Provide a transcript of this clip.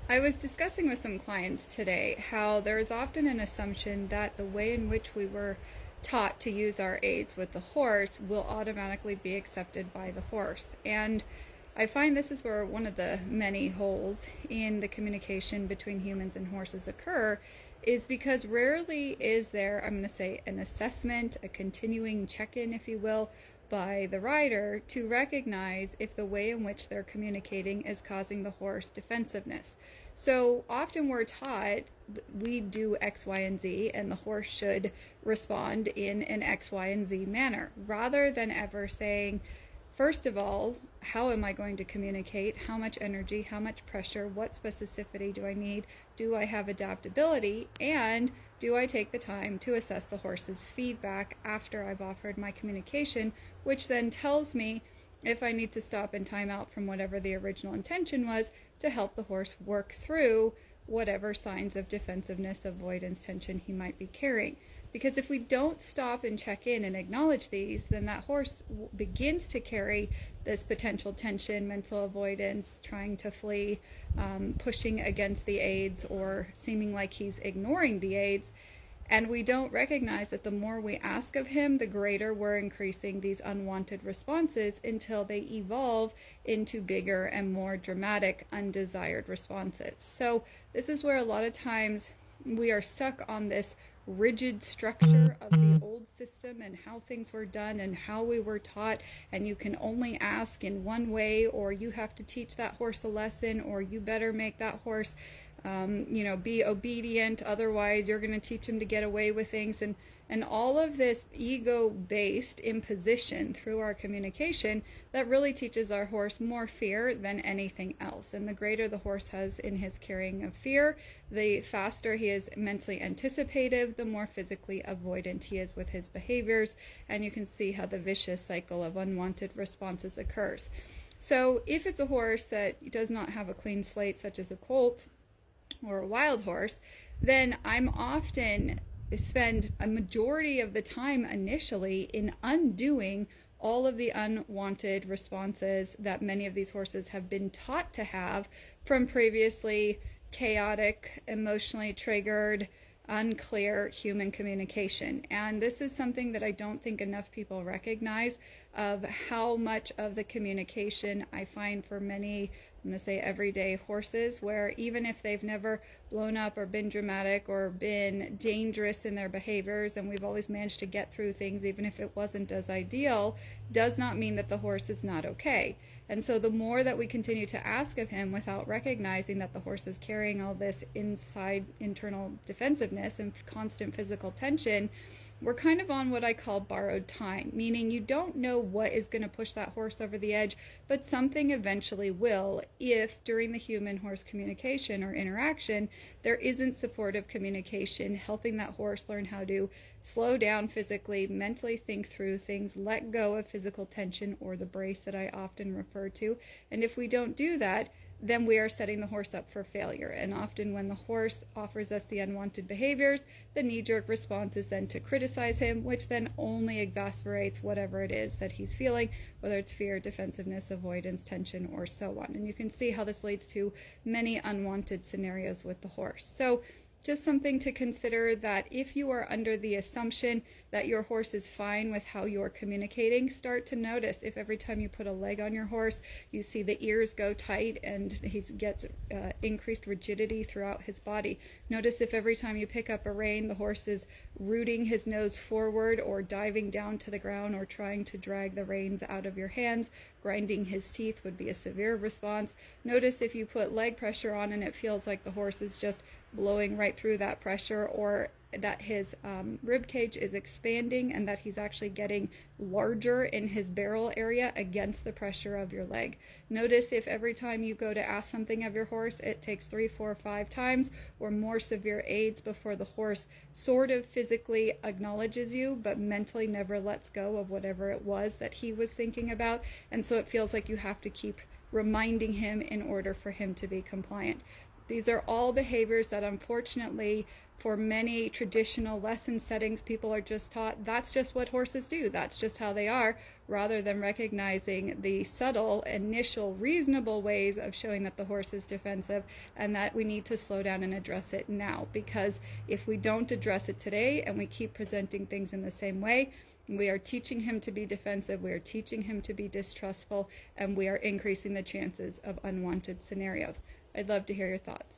I was discussing with some clients today how there is often an assumption that the way in which we were taught to use our aids with the horse will automatically be accepted by the horse. And I find this is where one of the many holes in the communication between humans and horses occur, is because rarely is there, I'm going to say, an assessment, a continuing check-in, if you will, by the rider to recognize if the way in which they're communicating is causing the horse defensiveness. So often we're taught we do X, Y, and Z, and the horse should respond in an X, Y, and Z manner, rather than ever saying, first of all, how am I going to communicate? How much energy? How much pressure? What specificity do I need? Do I have adaptability? And do I take the time to assess the horse's feedback after I've offered my communication, which then tells me if I need to stop and time out from whatever the original intention was to help the horse work through whatever signs of defensiveness, avoidance, tension he might be carrying. Because if we don't stop and check in and acknowledge these, then that horse begins to carry this potential tension, mental avoidance, trying to flee, pushing against the aids, or seeming like he's ignoring the aids. And we don't recognize that the more we ask of him, the greater we're increasing these unwanted responses until they evolve into bigger and more dramatic, undesired responses. So this is where a lot of times we are stuck on this rigid structure of the old system and how things were done and how we were taught, and you can only ask in one way, or you have to teach that horse a lesson, or you better make that horse be obedient, otherwise you're going to teach him to get away with things, and all of this ego-based imposition through our communication that really teaches our horse more fear than anything else. And the greater the horse has in his carrying of fear, the faster he is mentally anticipative, the more physically avoidant he is with his behaviors, and you can see how the vicious cycle of unwanted responses occurs. So if it's a horse that does not have a clean slate, such as a colt or a wild horse, then I'm often spend a majority of the time initially in undoing all of the unwanted responses that many of these horses have been taught to have from previously chaotic, emotionally triggered, unclear human communication. And this is something that I don't think enough people recognize, of how much of the communication I find for many, I'm going to say everyday horses, where even if they've never blown up or been dramatic or been dangerous in their behaviors, and we've always managed to get through things even if it wasn't as ideal, does not mean that the horse is not okay. And so the more that we continue to ask of him without recognizing that the horse is carrying all this internal defensiveness and constant physical tension, we're kind of on what I call borrowed time, meaning you don't know what is going to push that horse over the edge, but something eventually will, if during the human-horse communication or interaction, there isn't supportive communication, helping that horse learn how to slow down physically, mentally think through things, let go of physical tension, or the brace that I often refer to. And if we don't do that, then we are setting the horse up for failure. And often when the horse offers us the unwanted behaviors, the knee-jerk response is then to criticize him, which then only exasperates whatever it is that he's feeling, whether it's fear, defensiveness, avoidance, tension, or so on. And you can see how this leads to many unwanted scenarios with the horse. So just something to consider, that if you are under the assumption that your horse is fine with how you're communicating, start to notice if every time you put a leg on your horse, you see the ears go tight and he gets increased rigidity throughout his body. Notice if every time you pick up a rein, the horse is rooting his nose forward or diving down to the ground or trying to drag the reins out of your hands. Grinding his teeth would be a severe response. Notice if you put leg pressure on and it feels like the horse is just blowing right through that pressure, or that his rib cage is expanding and that he's actually getting larger in his barrel area against the pressure of your leg. Notice if every time you go to ask something of your horse, it takes 3, 4, 5 times or more severe aids before the horse sort of physically acknowledges you, but mentally never lets go of whatever it was that he was thinking about. And so it feels like you have to keep reminding him in order for him to be compliant. These are all behaviors that unfortunately for many traditional lesson settings, people are just taught that's just what horses do, that's just how they are, rather than recognizing the subtle, initial, reasonable ways of showing that the horse is defensive and that we need to slow down and address it now. Because if we don't address it today and we keep presenting things in the same way, we are teaching him to be defensive, we are teaching him to be distrustful, and we are increasing the chances of unwanted scenarios. I'd love to hear your thoughts.